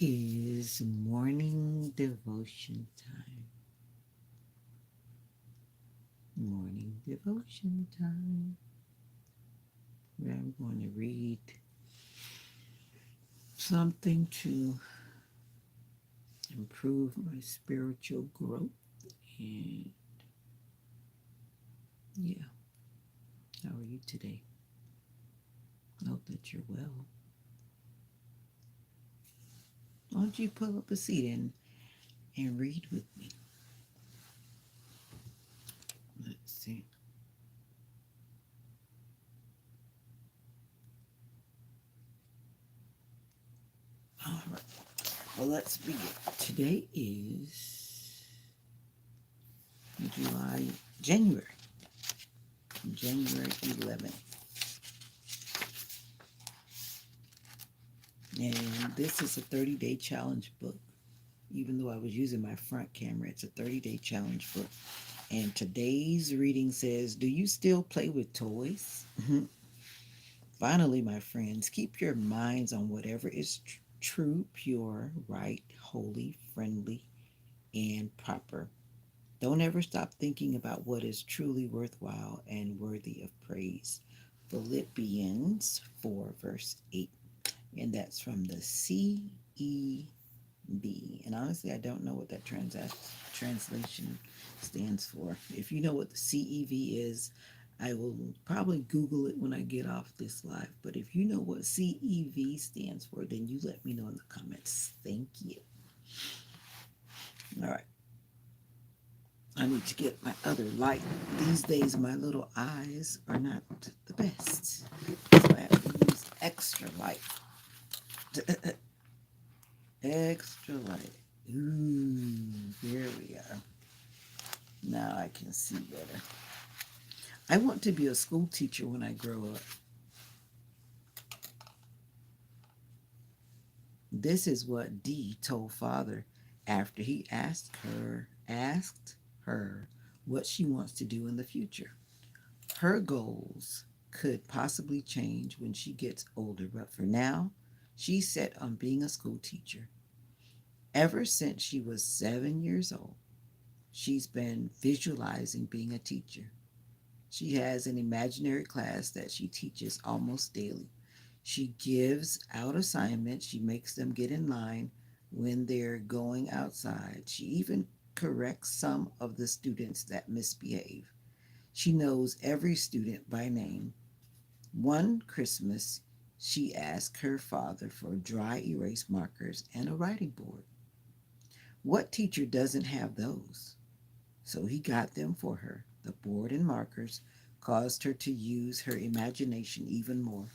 is morning devotion time. Morning devotion time. Where I'm going to read something to improve my spiritual growth. And yeah, how are you today? Hope that you're well. Why don't you pull up a seat and read with me? Let's see. All right. Well, let's begin. Today is July, January, January 11th. And this is a 30-day challenge book. Even though I was using my front camera, it's a 30-day challenge book. And today's reading says, do you still play with toys? Finally, my friends, keep your minds on whatever is true, pure, right, holy, friendly, and proper. Don't ever stop thinking about what is truly worthwhile and worthy of praise. Philippians 4, verse 8. And that's from the CEV. And honestly, I don't know what that translation stands for. If you know what the CEV is, I will probably Google it when I get off this live. But if you know what CEV stands for, then you let me know in the comments. Thank you. All right. I need to get my other light. These days, my little eyes are not the best. So I have to use extra light. Extra light. Ooh, there we are. Now I can see better. I want to be a school teacher when I grow up. This is what Dee told father after he asked her what she wants to do in the future. Her goals could possibly change when she gets older, but for now, she's set on being a school teacher. Ever since she was 7 years old, she's been visualizing being a teacher. She has an imaginary class that she teaches almost daily. She gives out assignments. She makes them get in line when they're going outside. She even corrects some of the students that misbehave. She knows every student by name. One Christmas, she asked her father for dry erase markers and a writing board. What teacher doesn't have those? So he got them for her. The board and markers caused her to use her imagination even more.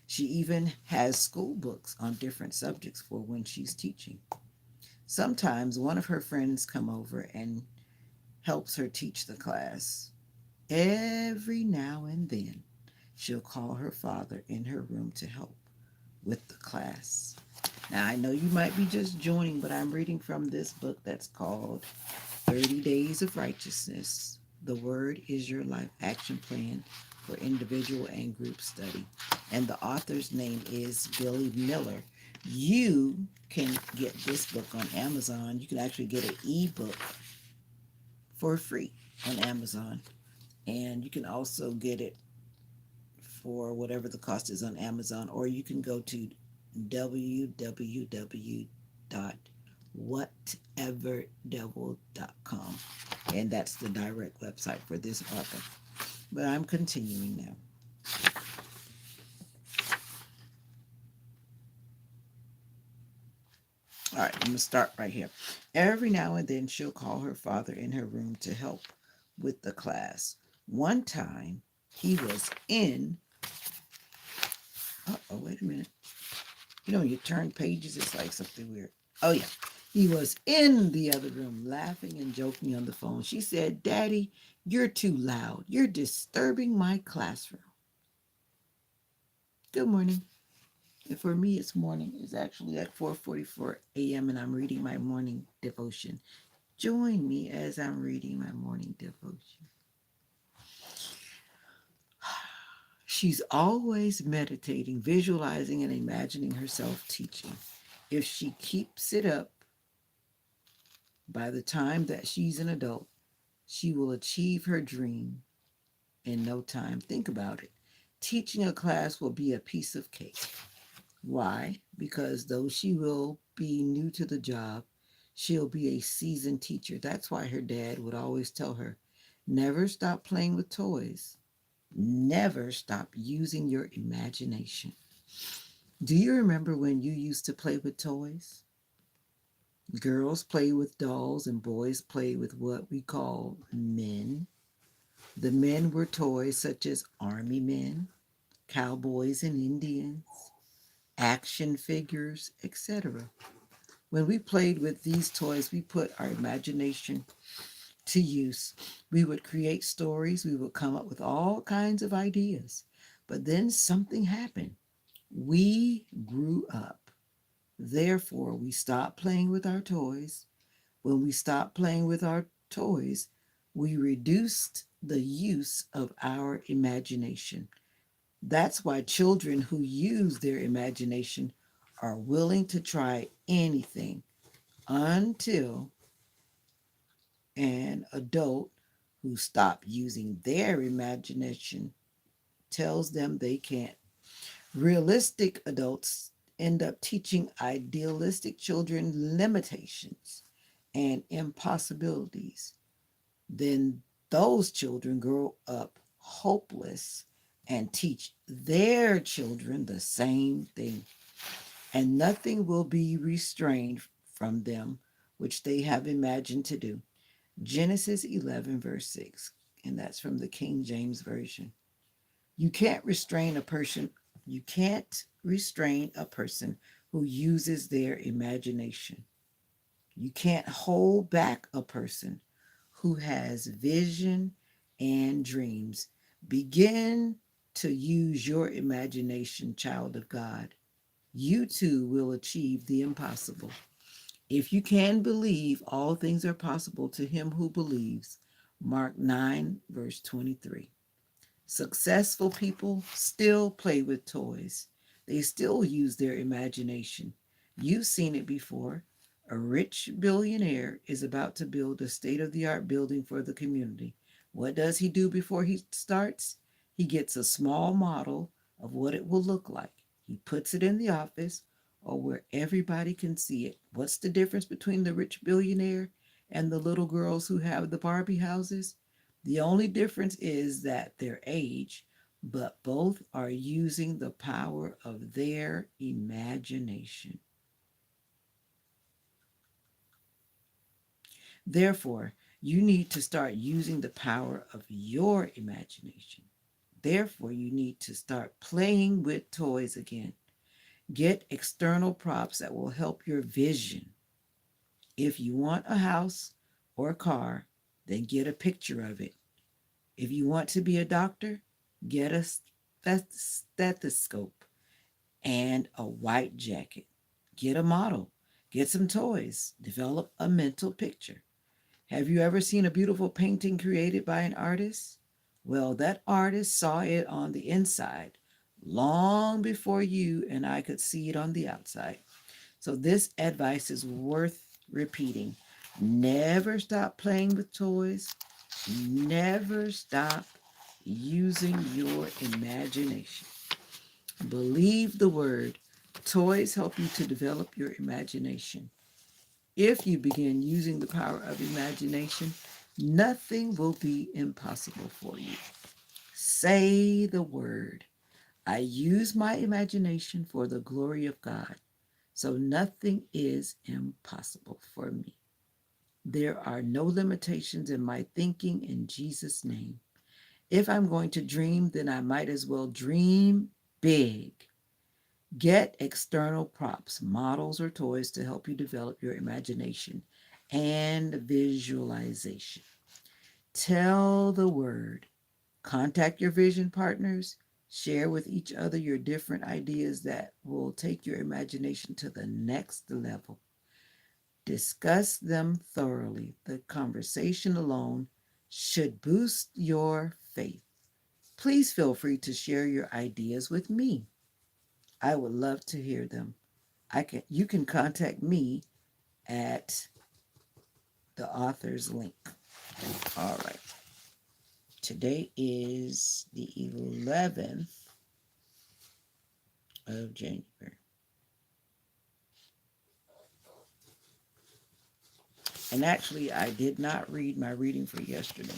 She even has school books on different subjects for when she's teaching. Sometimes one of her friends come over and helps her teach the class. Every now and then, she'll call her father in her room to help with the class. Now, I know you might be just joining, but I'm reading from this book that's called 30 Days of Righteousness. The Word is Your Life Action Plan for Individual and Group Study. And the author's name is Billy Miller. You can get this book on Amazon. You can actually get an ebook for free on Amazon. And you can also get it for whatever the cost is on Amazon, or you can go to www.whateverdevil.com, and that's the direct website for this author. But I'm continuing now. All right, I'm going to start right here. Every now and then, she'll call her father in her room to help with the class. One time, he was in. Oh, wait a minute. You know, you turn pages, it's like something weird. Oh, yeah. He was in the other room laughing and joking on the phone. She said, Daddy, you're too loud. You're disturbing my classroom. Good morning. And for me, it's morning. It's actually like 4:44 a.m. and I'm reading my morning devotion. Join me as I'm reading my morning devotion. She's always meditating, visualizing, and imagining herself teaching. If she keeps it up, by the time that she's an adult, she will achieve her dream in no time. Think about it. Teaching a class will be a piece of cake. Why? Because though she will be new to the job, she'll be a seasoned teacher. That's why her dad would always tell her, never stop playing with toys. Never stop using your imagination. Do you remember when you used to play with toys? Girls play with dolls and boys play with what we call men. The men were toys such as army men, cowboys and Indians, action figures, etc. When we played with these toys, we put our imagination to use. We would create stories, we would come up with all kinds of ideas. But then something happened. We grew up. Therefore, we stopped playing with our toys. When we stopped playing with our toys, we reduced the use of our imagination. That's why children who use their imagination are willing to try anything until an adult who stopped using their imagination tells them they can't. Realistic adults end up teaching idealistic children limitations and impossibilities. Then those children grow up hopeless and teach their children the same thing, and nothing will be restrained from them which they have imagined to do. Genesis 11, verse 6, and that's from the King James Version. You can't restrain a person. You can't restrain a person who uses their imagination. You can't hold back a person who has vision and dreams. Begin to use your imagination, child of God. You too will achieve the impossible. If you can believe, all things are possible to him who believes. Mark 9, verse 23. Successful people still play with toys. They still use their imagination. You've seen it before. A rich billionaire is about to build a state of the art building for the community. What does he do before he starts? He gets a small model of what it will look like. He puts it in the office or where everybody can see it. What's the difference between the rich billionaire and the little girls who have the Barbie houses? The only difference is that their age, but both are using the power of their imagination. Therefore, you need to start using the power of your imagination. Therefore, you need to start playing with toys again. Get external props that will help your vision. If you want a house or a car, then get a picture of it. If you want to be a doctor, get a stethoscope and a white jacket. Get a model. Get some toys. Develop a mental picture. Have you ever seen a beautiful painting created by an artist? Well, that artist saw it on the inside long before you and I could see it on the outside. So, this advice is worth repeating. Never stop playing with toys. Never stop using your imagination. Believe the word. Toys help you to develop your imagination. If you begin using the power of imagination, nothing will be impossible for you. Say the word. I use my imagination for the glory of God, so nothing is impossible for me. There are no limitations in my thinking in Jesus' name. If I'm going to dream, then I might as well dream big. Get external props, models, or toys to help you develop your imagination and visualization. Tell the word. Contact your vision partners. Share with each other your different ideas that will take your imagination to the next level. Discuss them thoroughly. The conversation alone should boost your faith. Please feel free to share your ideas with me. I would love to hear them. you can contact me at the author's link. All right. Today is the 11th of January. And actually, I did not read my reading for yesterday,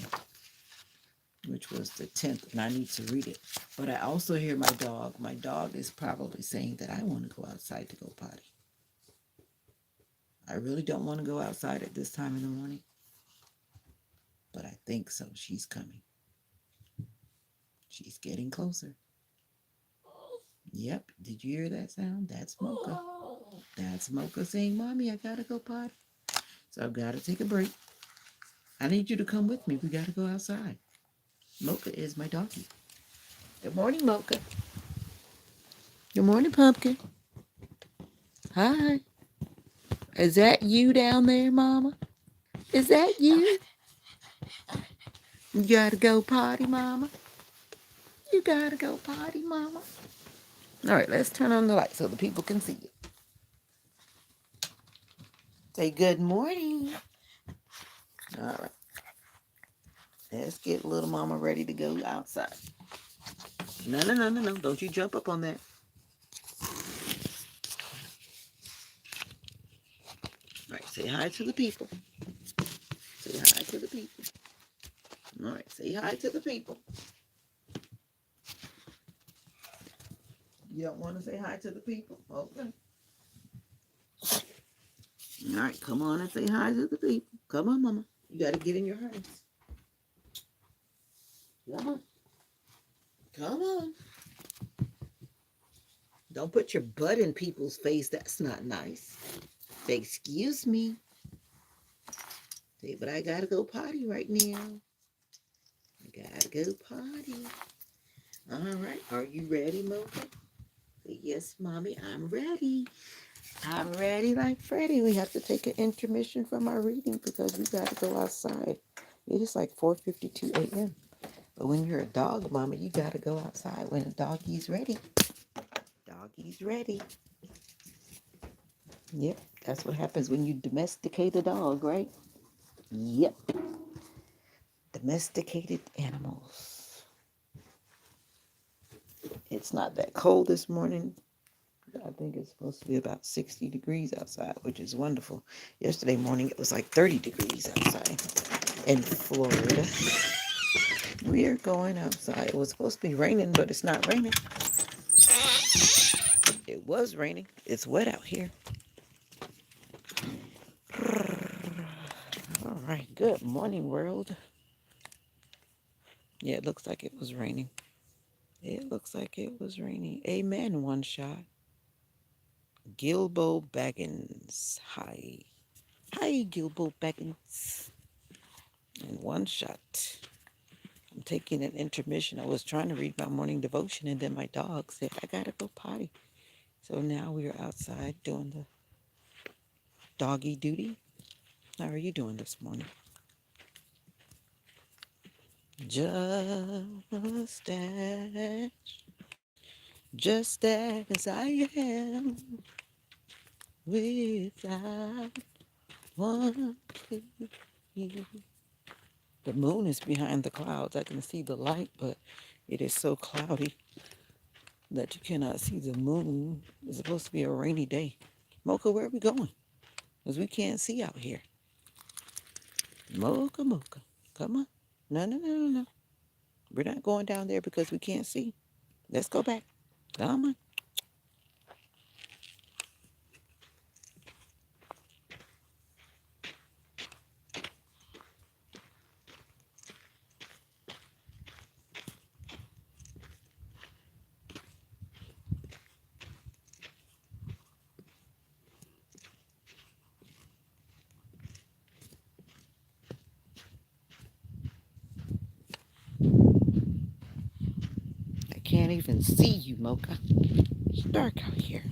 which was the 10th, and I need to read it. But I also hear my dog. My dog is probably saying that I want to go outside to go potty. I really don't want to go outside at this time in the morning, but I think so. She's coming. She's getting closer. Yep. Did you hear that sound? That's Mocha. That's Mocha saying, Mommy, I gotta go potty. So I've got to take a break. I need you to come with me. We got to go outside. Mocha is my doggy. Good morning, Mocha. Good morning, Pumpkin. Hi. Is that you down there, Mama? Is that you? You got to go potty, Mama. You got to go potty, Mama. All right, let's turn on the light so the people can see you. Say good morning. All right. Let's get little Mama ready to go outside. No. Don't you jump up on that. All right, say hi to the people. Say hi to the people. All right, say hi to the people. You don't want to say hi to the people? Okay. All right, come on and say hi to the people. Come on, Mama. You got to get in your harness. Come on. Come on. Don't put your butt in people's face. That's not nice. Say, excuse me. Say, but I got to go potty right now. I got to go potty. All right. Are you ready, Mocha? Say, yes, Mommy, I'm ready. I'm ready like Freddie. We have to take an intermission from our reading because we got to go outside. It is like 4:52 a.m. But when you're a dog, Mama, you got to go outside when the doggy's ready. Doggy's ready. Yep, that's what happens when you domesticate a dog, right? Yep. Domesticated animals. It's not that cold this morning. I think it's supposed to be about 60 degrees outside, which is wonderful. Yesterday morning, it was like 30 degrees outside in Florida. We are going outside. It was supposed to be raining, but it's not raining. It was raining. It's wet out here. All right. Good morning, world. Yeah, it looks like it was raining. It looks like it was raining. Amen. One shot. Gilbo Baggins. Hi. Hi, Gilbo Baggins. And one shot. I'm taking an intermission. I was trying to read my morning devotion, and then my dog said, I gotta go potty. So now we are outside doing the doggy duty. How are you doing this morning? Just as I am, without one plea. The moon is behind the clouds. I can see the light, but it is so cloudy that you cannot see the moon. It's supposed to be a rainy day. Mocha, where are we going? Because we can't see out here. Mocha, come on. No. We're not going down there because we can't see. Let's go back. Come on. I can't even see you, Mocha. It's dark out here.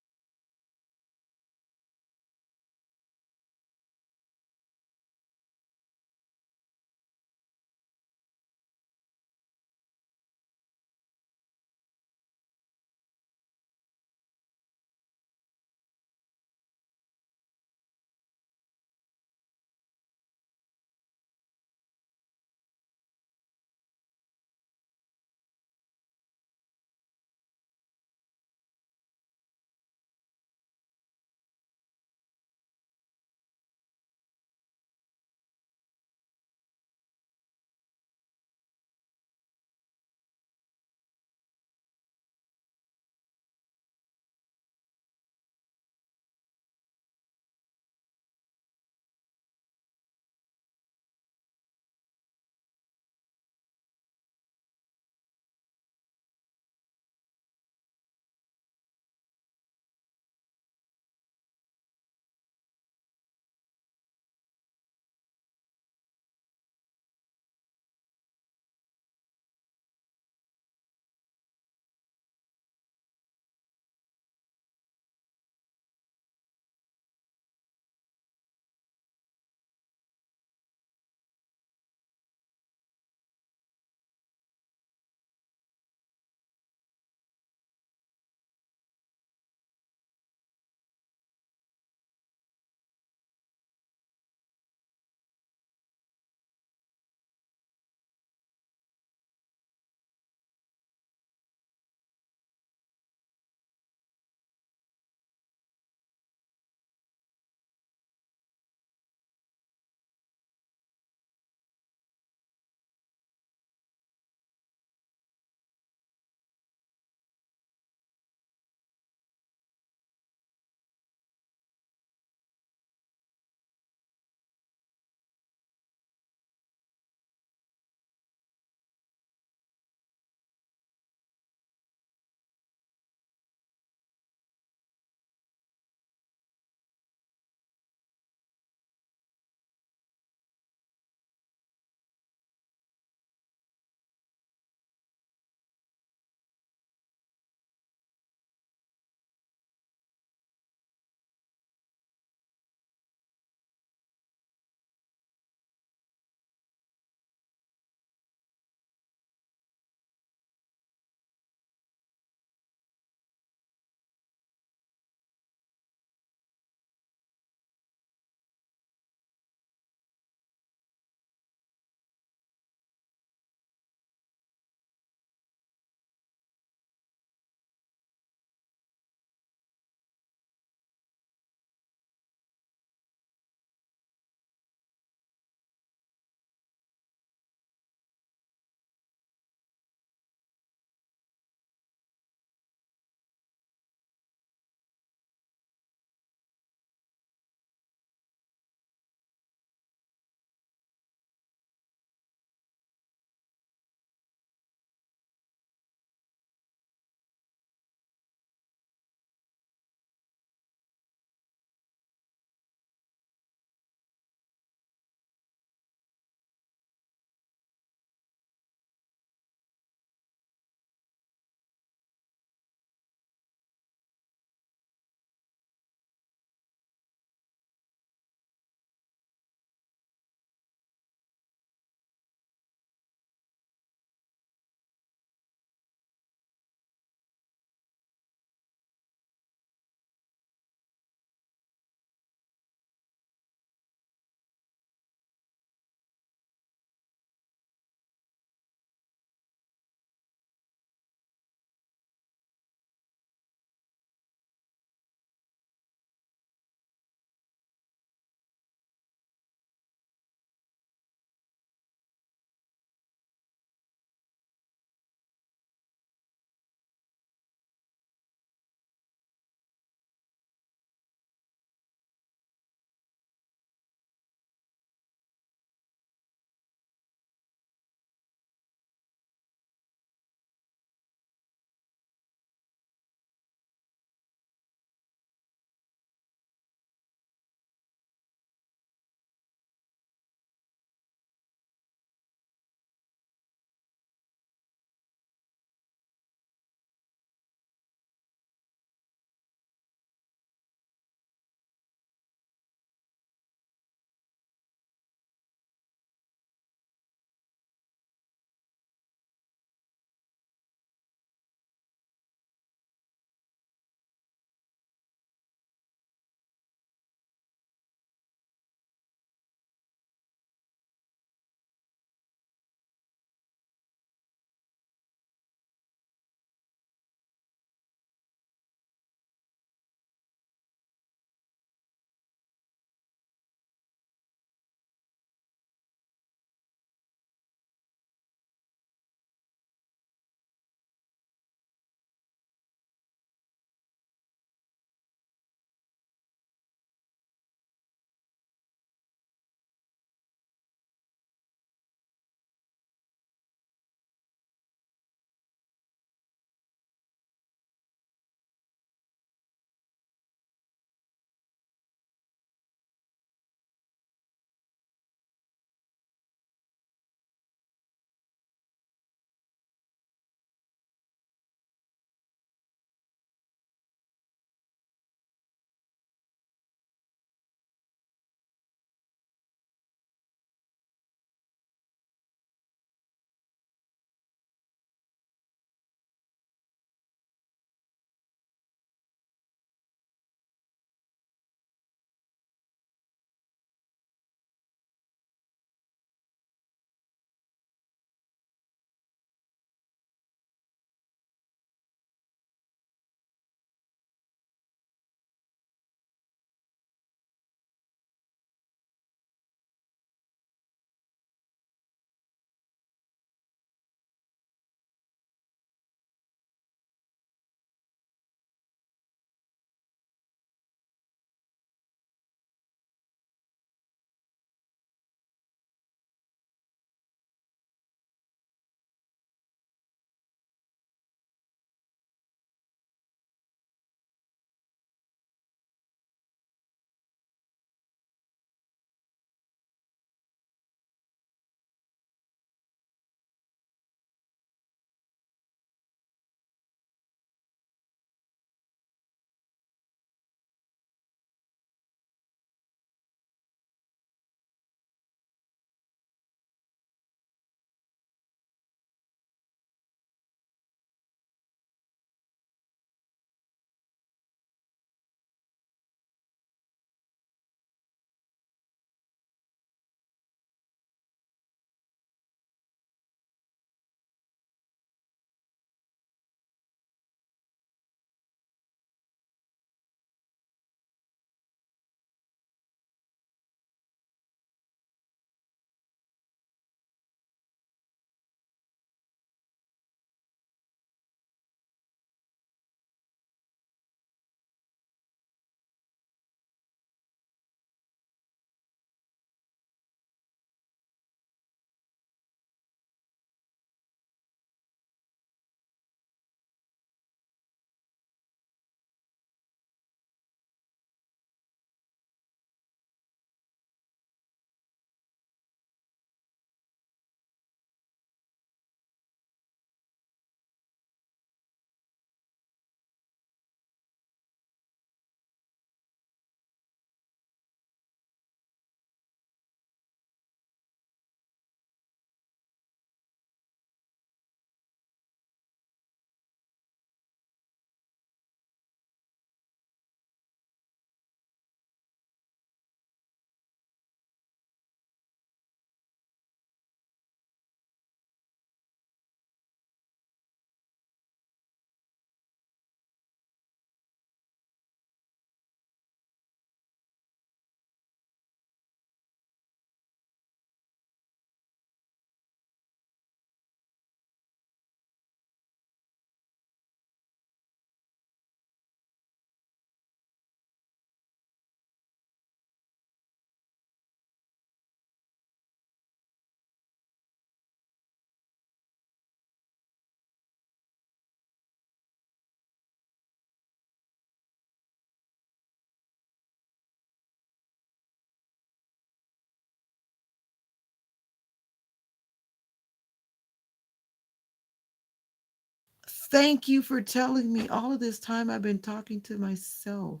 Thank you for telling me. All of this time I've been talking to myself.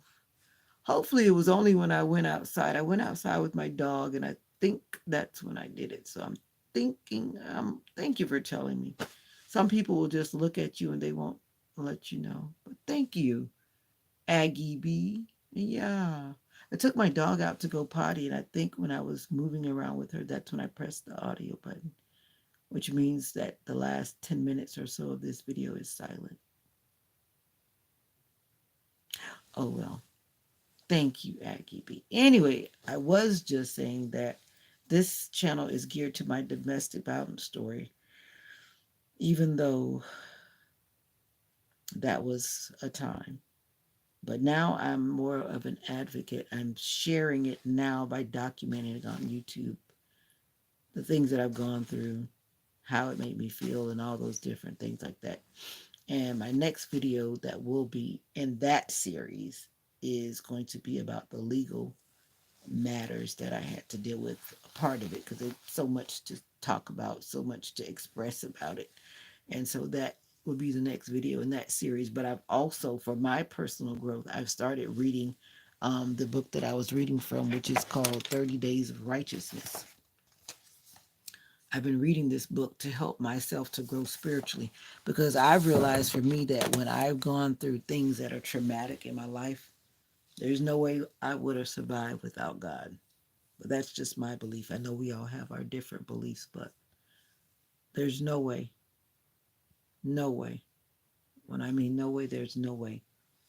Hopefully, it was only when I went outside. I went outside with my dog, and I think that's when I did it. So I'm thinking, thank you for telling me. Some people will just look at you and they won't let you know. But thank you, Aggie B. Yeah. I took my dog out to go potty, and I think when I was moving around with her, that's when I pressed the audio button, which means that the last 10 minutes or so of this video is silent. Oh well. Thank you, Aggie B. Anyway, I was just saying that this channel is geared to my domestic violence story, even though that was a time. But now I'm more of an advocate. I'm sharing it now by documenting it on YouTube, the things that I've gone through, how it made me feel, and all those different things like that. And my next video that will be in that series is going to be about the legal matters that I had to deal with, a part of it, because there's so much to talk about, so much to express about it. And so that will be the next video in that series. But I've also, for my personal growth, I've started reading the book that I was reading from, which is called 30 Days of Righteousness. I've been reading this book to help myself to grow spiritually, because I've realized for me that when I've gone through things that are traumatic in my life, there's no way I would have survived without God. But that's just my belief. I know we all have our different beliefs, but there's no way, no way. When I mean no way, there's no way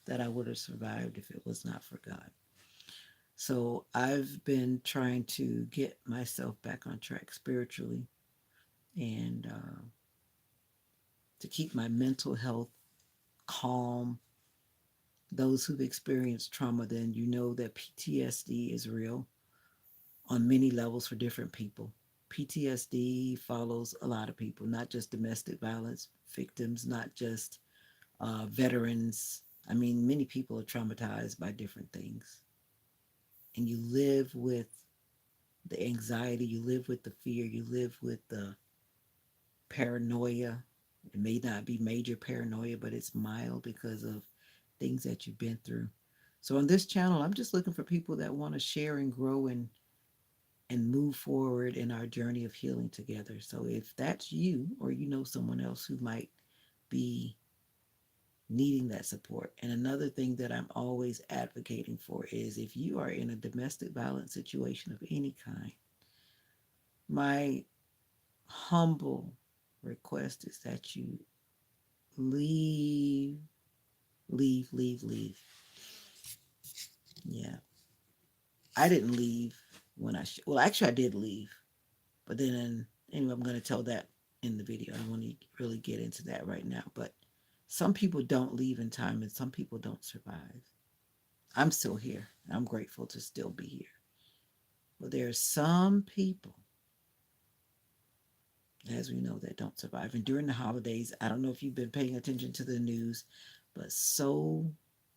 that I would have survived if it was not for God. So I've been trying to get myself back on track spiritually, and to keep my mental health calm. Those who've experienced trauma, then you know that PTSD is real on many levels for different people. PTSD follows a lot of people, not just domestic violence victims, not just veterans. I mean, many people are traumatized by different things. And you live with the anxiety, you live with the fear, you live with the paranoia. It may not be major paranoia, but it's mild because of things that you've been through. So on this channel, I'm just looking for people that want to share and grow and move forward in our journey of healing together. So if that's you, or you know someone else who might be needing that support. And another thing that I'm always advocating for is, if you are in a domestic violence situation of any kind, my humble request is that you leave, leave. Yeah. I didn't leave when well, actually, I did leave. But then, anyway, I'm going to tell that in the video. I don't want to really get into that right now. But some people don't leave in time, and some people don't survive. I'm still here. I'm grateful to still be here. But there are some people, as we know, that don't survive. And during the holidays, I don't know if you've been paying attention to the news, but so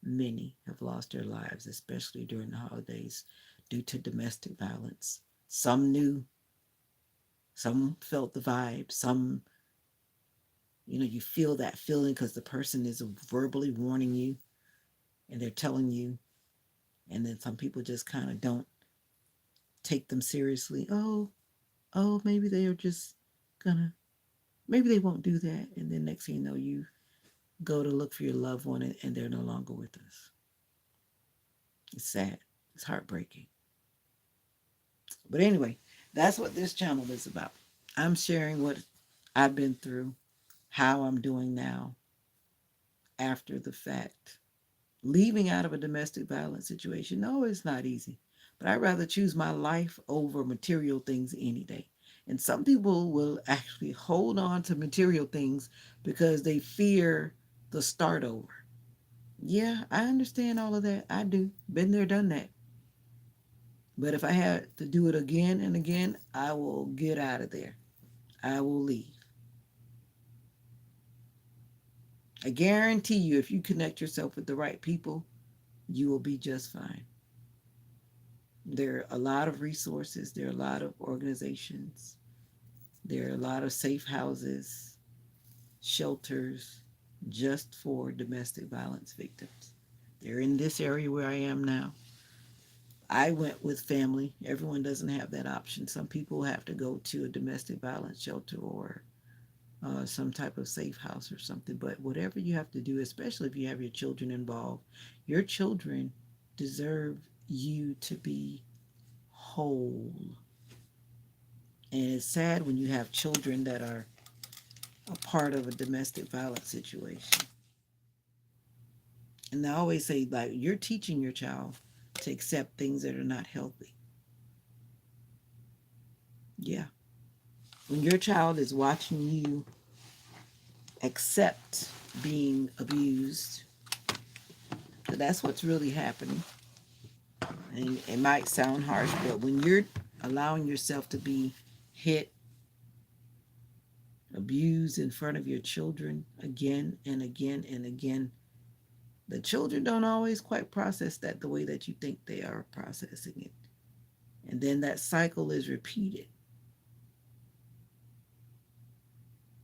many have lost their lives, especially during the holidays, due to domestic violence. Some knew, some felt the vibe, some, you feel that feeling because the person is verbally warning you and they're telling you. And then some people just kind of don't take them seriously. Oh, maybe they are just gonna, maybe they won't do that. And then next thing you know, you go to look for your loved one, and they're no longer with us. It's sad. It's heartbreaking. But anyway, that's what this channel is about. I'm sharing what I've been through, how I'm doing now after the fact. Leaving out of a domestic violence situation, no, it's not easy. But I'd rather choose my life over material things any day. And some people will actually hold on to material things because they fear the start over. Yeah, I understand all of that. I do. Been there, done that. But if I had to do it again and again, I will get out of there. I will leave. I guarantee you, if you connect yourself with the right people, you will be just fine. There are a lot of resources, there are a lot of organizations, there are a lot of safe houses, shelters. just for domestic violence victims. They're in this area where I am now. I went with family. Everyone doesn't have that option. Some people have to go to a domestic violence shelter or some type of safe house or something. But whatever you have to do, especially if you have your children involved, your children deserve you to be whole. And it's sad when you have children that are a part of a domestic violence situation. And I always say, like, you're teaching your child to accept things that are not healthy. Yeah. When your child is watching you accept being abused, that's what's really happening. And it might sound harsh, but when you're allowing yourself to be hit, abused in front of your children again and again and again, the children don't always quite process that the way that you think they are processing it. And then that cycle is repeated.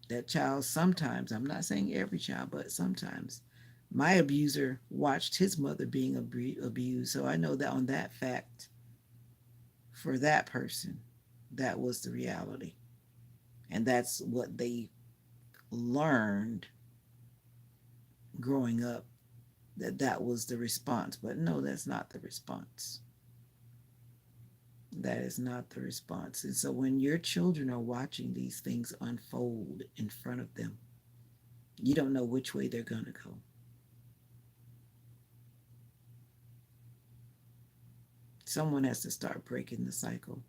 That child sometimes, I'm not saying every child, but sometimes, my abuser watched his mother being abused. So I know that on that fact, for that person, that was the reality. And that's what they learned growing up, that that was the response. But no, that's not the response. That is not the response. And so when your children are watching these things unfold in front of them, you don't know which way they're going to go. Someone has to start breaking the cycle.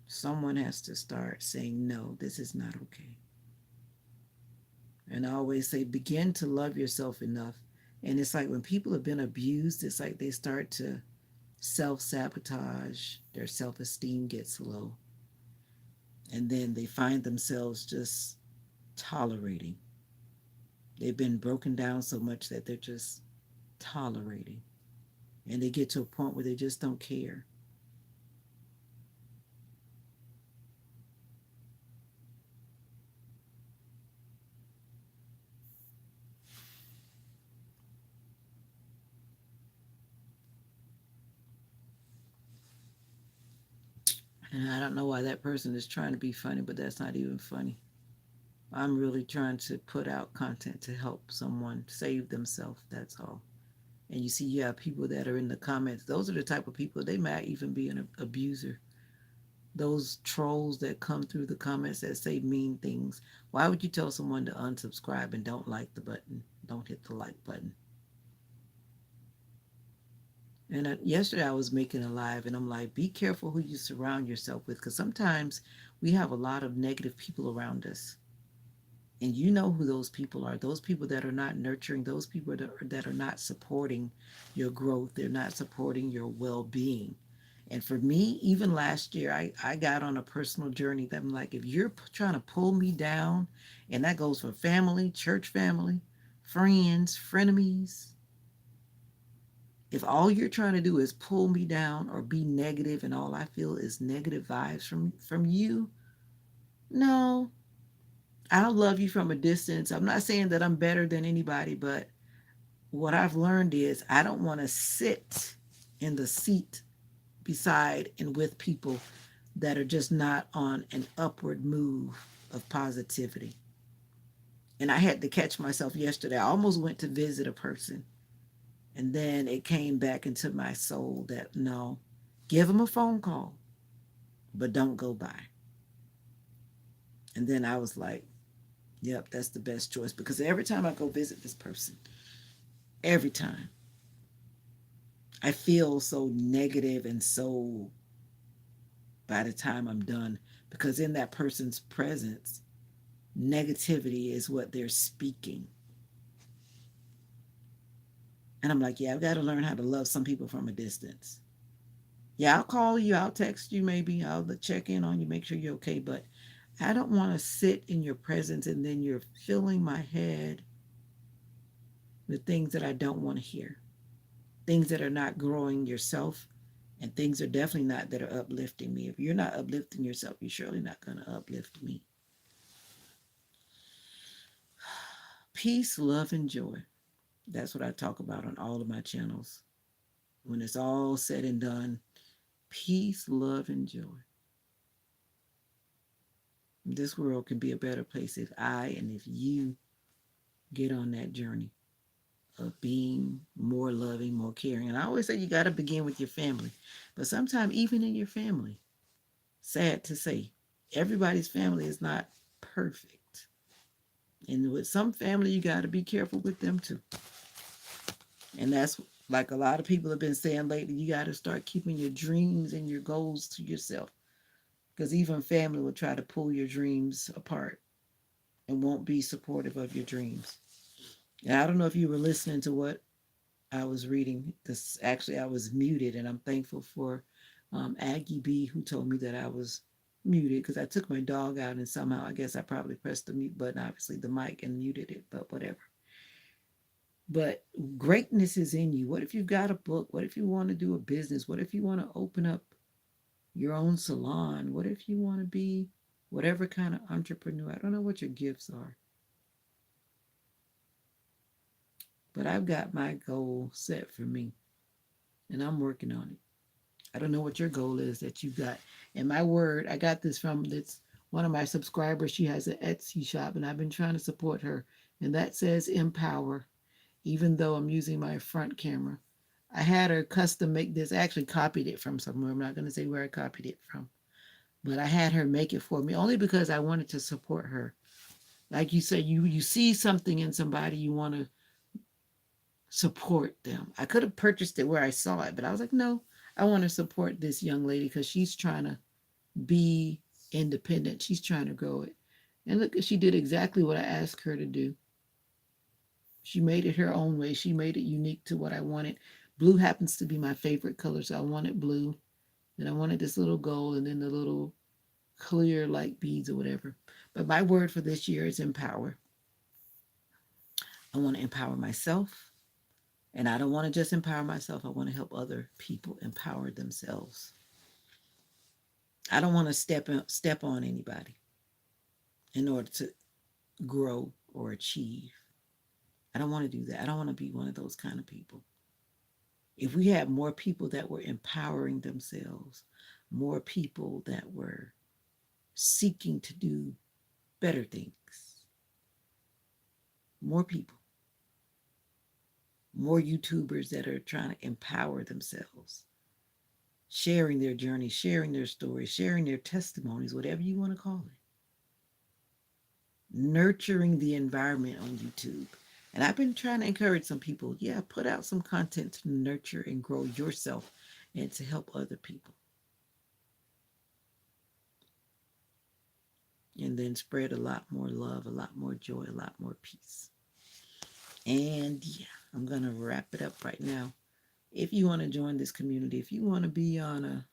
Someone has to start saying, no, this is not okay. And I always say, begin to love yourself enough. And it's like when people have been abused, it's like they start to self sabotage, their self esteem gets low. And then they find themselves just tolerating. They've been broken down so much that they're just tolerating. And they get to a point where they just don't care. And I don't know why that person is trying to be funny, but that's not even funny. I'm really trying to put out content to help someone save themselves. That's all. And you see, you have people that are in the comments. Those are the type of people, they might even be an abuser. Those trolls that come through the comments that say mean things. Why would you tell someone to unsubscribe and don't like the button? Don't hit the like button. And yesterday I was making a live and I'm like, be careful who you surround yourself with, because sometimes we have a lot of negative people around us. And you know who those people are. Those people that are not nurturing, those people that are not supporting your growth, they're not supporting your well being. And for me, even last year, I got on a personal journey that I'm like, if you're trying to pull me down, and that goes for family, church family, friends, frenemies, if all you're trying to do is pull me down or be negative and all I feel is negative vibes from you, no, I'll love you from a distance. I'm not saying that I'm better than anybody, but what I've learned is I don't want to sit in the seat beside and with people that are just not on an upward move of positivity. And I had to catch myself yesterday. I almost went to visit a person, and then it came back into my soul that no, give them a phone call, but don't go by. And then I was like, yep, that's the best choice, because every time I go visit this person, every time I feel so negative and so by the time I'm done, because in that person's presence, negativity is what they're speaking. And I'm like, yeah, I've got to learn how to love some people from a distance. Yeah, I'll call you, I'll text you, maybe I'll check in on you, make sure you're okay. But I don't want to sit in your presence and then you're filling my head with things that I don't want to hear, things that are not growing yourself, and things are definitely not that are uplifting me. If you're not uplifting yourself, you're surely not going to uplift me. Peace, love, and joy. That's what I talk about on all of my channels. When it's all said and done, peace, love, and joy. This world can be a better place if I and if you get on that journey of being more loving, more caring. And I always say you got to begin with your family. But sometimes, even in your family, sad to say, everybody's family is not perfect. And with some family, you got to be careful with them too. And that's like a lot of people have been saying lately, you got to start keeping your dreams and your goals to yourself. Because even family will try to pull your dreams apart and won't be supportive of your dreams. And I don't know if you were listening to what I was reading. This actually, I was muted, and I'm thankful for Aggie B, who told me that I was muted because I took my dog out, and somehow I guess I probably pressed the mute button, obviously the mic, and muted it, but whatever. But greatness is in you. What if you've got a book? What if you want to do a business? What if you want to open up your own salon? What if you want to be whatever kind of entrepreneur? I don't know what your gifts are, but I've got my goal set for me, and I'm working on it. I don't know what your goal is that you got. And my word, I got this from this one of my subscribers. She has an Etsy shop, and I've been trying to support her. And that says empower, even though I'm using my front camera. I had her custom make this. I actually copied it from somewhere. I'm not going to say where I copied it from, but I had her make it for me only because I wanted to support her. Like you said, you see something in somebody, you want to support them. I could have purchased it where I saw it, but I was like, no, I want to support this young lady because she's trying to be independent. She's trying to grow it. And look, she did exactly what I asked her to do. She made it her own way. She made it unique to what I wanted. Blue happens to be my favorite color, so I wanted blue. And I wanted this little gold and then the little clear like beads or whatever. But my word for this year is empower. I want to empower myself. And I don't want to just empower myself. I want to help other people empower themselves. I don't want to step on anybody in order to grow or achieve. I don't want to do that. I don't want to be one of those kind of people. If we had more people that were empowering themselves, more people that were seeking to do better things, more people, more YouTubers that are trying to empower themselves, sharing their journey, sharing their stories, sharing their testimonies, whatever you want to call it. Nurturing the environment on YouTube. And I've been trying to encourage some people, yeah, put out some content to nurture and grow yourself and to help other people. And then spread a lot more love, a lot more joy, a lot more peace. And yeah, I'm going to wrap it up right now. If you want to join this community, if you want to be on a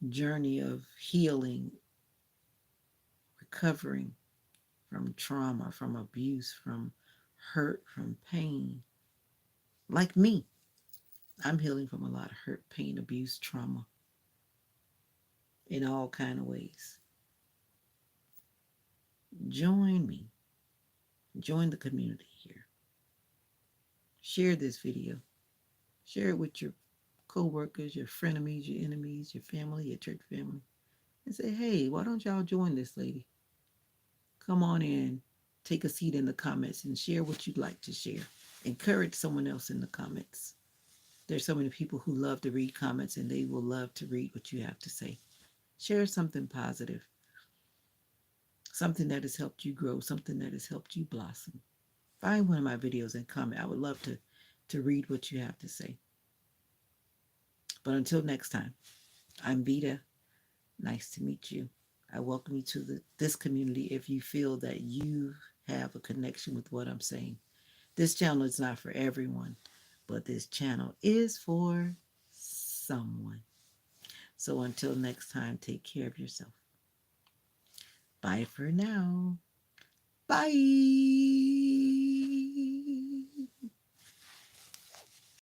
journey of healing, recovering from trauma, from abuse, from hurt, from pain, like me, I'm healing from a lot of hurt, pain, abuse, trauma in all kind of ways. Join me. Join the community here. Share this video. Share it with your co-workers, your frenemies, your enemies, your family, your church family. And say, hey, why don't y'all join this lady? Come on in. Take a seat in the comments and share what you'd like to share. Encourage someone else in the comments. There's so many people who love to read comments and they will love to read what you have to say. Share something positive, something that has helped you grow, something that has helped you blossom. Find one of my videos and comment. I would love to read what you have to say. But until next time, I'm Vita. Nice to meet you. I welcome you to this community if you feel that you have a connection with what I'm saying. This channel is not for everyone, but this channel is for someone. So until next time, take care of yourself. Bye for now. Bye.